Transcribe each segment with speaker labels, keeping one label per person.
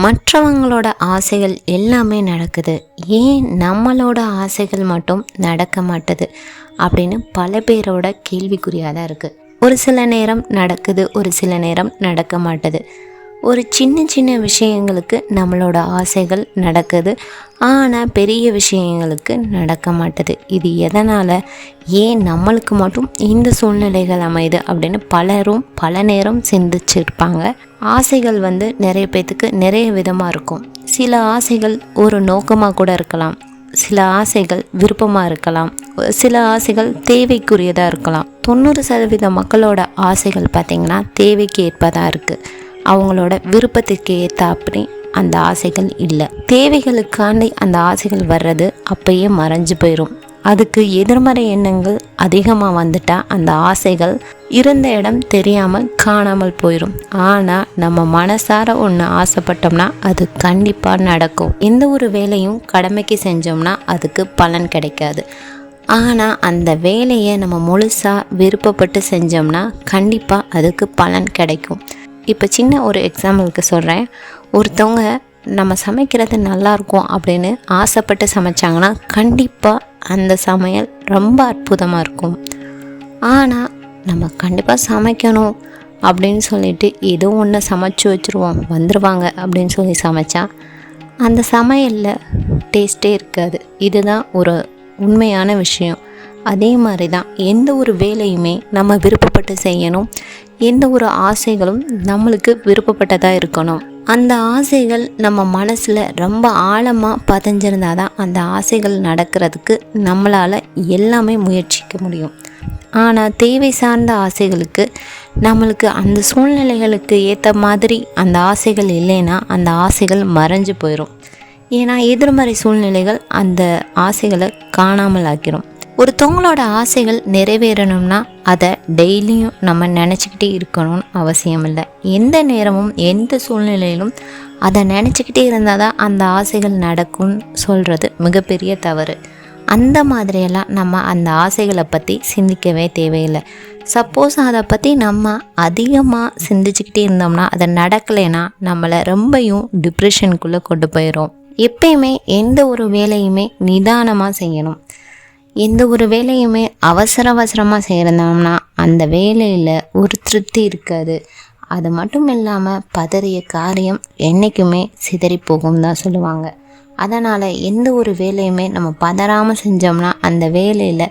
Speaker 1: மற்றவங்களோட ஆசைகள் எல்லாமே நடக்குது, ஏன் நம்மளோட ஆசைகள் மட்டும் நடக்க மாட்டுது அப்படின்னு பல பேரோட கேள்விக்குறியாக தான் இருக்குது. ஒரு சில நேரம் நடக்குது, ஒரு சில நேரம் நடக்க மாட்டுது. ஒரு சின்ன சின்ன விஷயங்களுக்கு நம்மளோட ஆசைகள் நடக்குது, ஆனால் பெரிய விஷயங்களுக்கு நடக்க மாட்டுது. இது எதனால், ஏன் நம்மளுக்கு மட்டும் இந்த சூழ்நிலைகள் அமையுது அப்படின்னு பலரும் பல நேரம் சிந்திச்சிருப்பாங்க. ஆசைகள் நிறைய பேர்த்துக்கு நிறைய விதமாக இருக்கும். சில ஆசைகள் ஒரு நோக்கமாக கூட இருக்கலாம், சில ஆசைகள் விருப்பமாக இருக்கலாம், சில ஆசைகள் தேவைக்குரியதாக இருக்கலாம். 90% மக்களோட ஆசைகள் பார்த்திங்கன்னா தேவைக்கு ஏற்பதாக இருக்குது, அவங்களோட விருப்பத்துக்கு ஏற்ற அப்படி அந்த ஆசைகள் இல்லை. தேவைகளுக்காண்டி அந்த ஆசைகள் வர்றது அப்பயே மறைஞ்சு போயிடும். அதுக்கு எதிர்மறை எண்ணங்கள் அதிகமாக வந்துட்டால் அந்த ஆசைகள் இருந்த இடம் தெரியாமல் காணாமல் போயிடும். ஆனால் நம்ம மனசார ஒன்று ஆசைப்பட்டோம்னா அது கண்டிப்பாக நடக்கும். எந்த ஒரு வேலையும் கடமைக்கு செஞ்சோம்னா அதுக்கு பலன் கிடைக்காது. ஆனால் அந்த வேலையை நம்ம முழுசாக விருப்பப்பட்டு செஞ்சோம்னா கண்டிப்பாக அதுக்கு பலன் கிடைக்கும். இப்போ சின்ன ஒரு எக்ஸாம்பிளுக்கு சொல்கிறேன். ஒருத்தவங்க நம்ம சமைக்கிறது நல்லாயிருக்கும் அப்படின்னு ஆசைப்பட்டு சமைச்சாங்கன்னா கண்டிப்பாக அந்த சமையல் ரொம்ப அற்புதமாக இருக்கும். ஆனால் நம்ம கண்டிப்பாக சமைக்கணும் அப்படின்னு சொல்லிட்டு ஏதோ ஒன்று சமைச்சு வச்சுருவோம், வந்துடுவாங்க அப்படின்னு சொல்லி சமைச்சா அந்த சமையலில் டேஸ்ட்டே இருக்காது. இதுதான் ஒரு உண்மையான விஷயம். அதே மாதிரி தான் எந்த ஒரு வேலையுமே நம்ம விருப்பப்பட்டு செய்யணும், எந்த ஒரு ஆசைகளும் நம்மளுக்கு விருப்பப்பட்டதாக இருக்கணும். அந்த ஆசைகள் நம்ம மனசில் ரொம்ப ஆழமாக பதிஞ்சிருந்தால் தான் அந்த ஆசைகள் நடக்கிறதுக்கு நம்மளால் எல்லாமே முயற்சிக்க முடியும். ஆனால் தேவை சார்ந்த ஆசைகளுக்கு நம்மளுக்கு அந்த சூழ்நிலைகளுக்கு ஏற்ற மாதிரி அந்த ஆசைகள் இல்லைன்னா அந்த ஆசைகள் மறைஞ்சு போயிடும். ஏன்னா எதிர்மறை சூழ்நிலைகள் அந்த ஆசைகளை காணாமல் ஆக்கிடும். ஒருத்தவங்களோட ஆசைகள் நிறைவேறணும்னா அதை டெய்லியும் நம்ம நினச்சிக்கிட்டே இருக்கணும்னு அவசியம் இல்லை. எந்த நேரமும் எந்த சூழ்நிலையிலும் அதை நினச்சிக்கிட்டே இருந்தால் தான் அந்த ஆசைகள் நடக்கும்னு சொல்கிறது மிகப்பெரிய தவறு. அந்த மாதிரியெல்லாம் நம்ம அந்த ஆசைகளை பற்றி சிந்திக்கவே தேவையில்லை. சப்போஸ் அதை பற்றி நம்ம அதிகமாக சிந்திச்சுக்கிட்டே இருந்தோம்னா அதை நடக்கலைன்னா நம்மளை ரொம்பவும் டிப்ரெஷனுக்குள்ளே கொண்டு போயிடும். எப்பயுமே எந்த ஒரு வேலையுமே நிதானமாக செய்யணும். எந்த ஒரு வேலையுமே அவசரமாக செய்கிறோம்னா அந்த வேலையில் ஒரு திருப்தி இருக்காது. அது மட்டும் இல்லாமல் பதறிய காரியம் என்றைக்குமே சிதறி போகும் தான் சொல்லுவாங்க. அதனால் எந்த ஒரு வேலையுமே நம்ம பதறாமல் செஞ்சோம்னா அந்த வேலையில்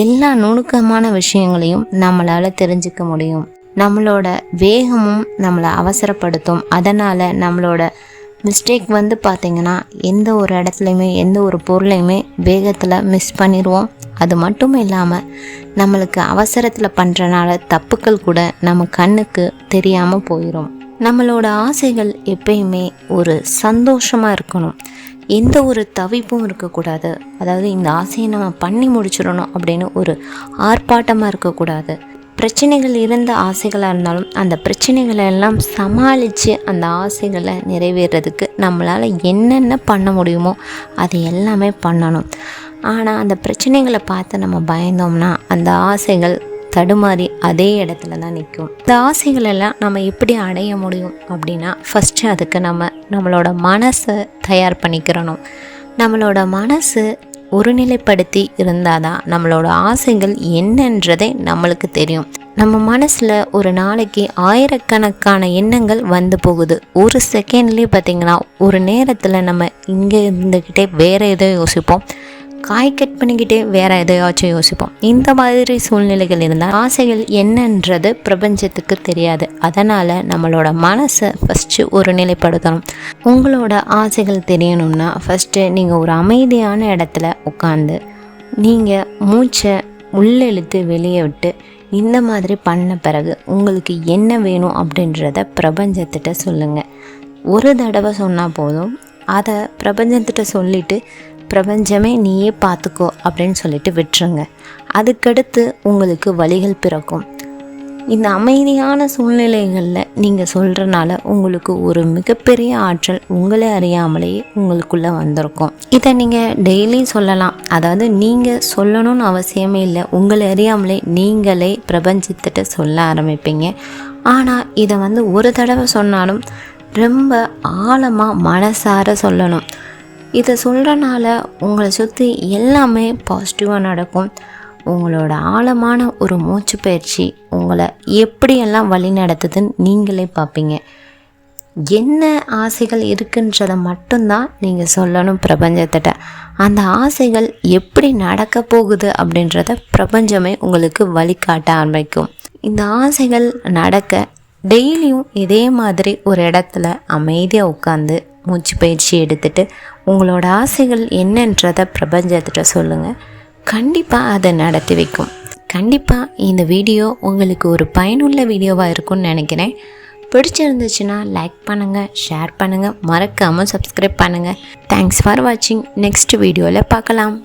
Speaker 1: எல்லா நுணுக்கமான விஷயங்களையும் நம்மளால் தெரிஞ்சுக்க முடியும். நம்மளோட வேகமும் நம்மளை அவசரப்படுத்தும். அதனால் நம்மளோட மிஸ்டேக் பார்த்திங்கன்னா எந்த ஒரு இடத்துலையுமே எந்த ஒரு பொருளையுமே வேகத்தில் மிஸ் பண்ணிடுவோம். அது மட்டும் இல்லாமல் நம்மளுக்கு அவசரத்தில் பண்ணுறனால தப்புக்கள் கூட நம்ம கண்ணுக்கு தெரியாமல் போயிடும். நம்மளோட ஆசைகள் எப்பயுமே ஒரு சந்தோஷமாக இருக்கணும், எந்த ஒரு தவிப்பும் இருக்கக்கூடாது. அதாவது இந்த ஆசையை நம்ம பண்ணி முடிச்சிடணும் அப்படின்னு ஒரு ஆர்ப்பாட்டமாக இருக்கக்கூடாது. பிரச்சனைகள் இருந்த ஆசைகளாக இருந்தாலும் அந்த பிரச்சனைகளை எல்லாம் சமாளித்து அந்த ஆசைகளை நிறைவேறதுக்கு நம்மளால் என்னென்ன பண்ண முடியுமோ அது எல்லாமே பண்ணணும். ஆனால் அந்த பிரச்சனைகளை பார்த்து நம்ம பயந்தோம்னா அந்த ஆசைகள் தடுமாறி அதே இடத்துல தான் நிற்கும். இந்த ஆசைகளெல்லாம் நம்ம எப்படி அடைய முடியும் அப்படின்னா ஃபஸ்ட்டு அதுக்கு நம்மளோட மனசை தயார் பண்ணிக்கிறணும். நம்மளோட மனசு ஒருநிலைப்படுத்தி இருந்தால் தான் நம்மளோட ஆசைகள் என்னன்றதே நம்மளுக்கு தெரியும். நம்ம மனசில் ஒரு நாளைக்கு ஆயிரக்கணக்கான எண்ணங்கள் வந்து போகுது. ஒரு செகண்ட்லேயே பார்த்திங்கன்னா ஒரு நேரத்தில் நம்ம இங்கே இருந்துக்கிட்டே வேறு எதோ யோசிப்போம், காய் கட் பண்ணிக்கிட்டே வேறு எதையாச்சும் யோசிப்போம். இந்த மாதிரி சூழ்நிலைகள் இருந்தால் ஆசைகள் என்னன்றது பிரபஞ்சத்துக்கு தெரியாது. அதனால் நம்மளோட மனசை ஃபஸ்ட்டு ஒரு நிலைப்படுத்தணும். உங்களோட ஆசைகள் தெரியணும்னா ஃபஸ்ட்டு நீங்கள் ஒரு அமைதியான இடத்துல உட்காந்து நீங்கள் மூச்சை உள்ளே இழுத்து வெளியே விட்டு இந்த மாதிரி பண்ண பிறகு உங்களுக்கு என்ன வேணும் அப்படின்றத பிரபஞ்சத்திட்ட சொல்லுங்கள். ஒரு தடவை சொன்னால் போதும். அதை பிரபஞ்சத்திட்ட சொல்லிவிட்டு பிரபஞ்சமே நீயே பார்த்துக்கோ அப்படின்னு சொல்லிட்டு விட்டுருங்க. அதுக்கடுத்து உங்களுக்கு வழிகள் பிறக்கும். இந்த அமைதியான சூழ்நிலைகளில் நீங்கள் சொல்கிறனால உங்களுக்கு ஒரு மிகப்பெரிய ஆற்றல் உங்களை அறியாமலேயே உங்களுக்குள்ளே வந்திருக்கும். இதை நீங்கள் டெய்லி சொல்லலாம். அதாவது நீங்கள் சொல்லணும்னு அவசியமே இல்லை, உங்களை அறியாமலே நீங்களே பிரபஞ்சத்திட்ட சொல்ல ஆரம்பிப்பீங்க. ஆனால் இதை ஒரு தடவை சொன்னாலும் ரொம்ப ஆழமாக மனசார சொல்லணும். இதை சொல்கிறனால உங்களை சுற்றி எல்லாமே பாசிட்டிவாக நடக்கும். உங்களோட ஆழமான ஒரு மூச்சு பயிற்சி உங்களை எப்படியெல்லாம் வழி நடத்துதுன்னு நீங்களே பார்ப்பீங்க. என்ன ஆசைகள் இருக்குன்றதை மட்டும்தான் நீங்கள் சொல்லணும் பிரபஞ்சத்திட்ட. அந்த ஆசைகள் எப்படி நடக்க போகுது அப்படின்றத பிரபஞ்சமே உங்களுக்கு வழிகாட்ட ஆரம்பிக்கும். இந்த ஆசைகள் நடக்க டெய்லியும் இதே மாதிரி ஒரு இடத்துல அமைதியாக உட்காந்து மூச்சு பயிற்சி எடுத்துகிட்டு உங்களோட ஆசைகள் என்னன்றதை பிரபஞ்சத்திட்ட சொல்லுங்கள். கண்டிப்பாக அதை நடத்தி வைக்கும். கண்டிப்பாக இந்த வீடியோ உங்களுக்கு ஒரு பயனுள்ள வீடியோவாக இருக்கும்னு நினைக்கிறேன். பிடிச்சிருந்துச்சுன்னா லைக் பண்ணுங்கள், ஷேர் பண்ணுங்கள், மறக்காமல் சப்ஸ்கிரைப் பண்ணுங்கள். தேங்க்ஸ் ஃபார் வாட்சிங். நெக்ஸ்ட் வீடியோவில் பார்க்கலாம்.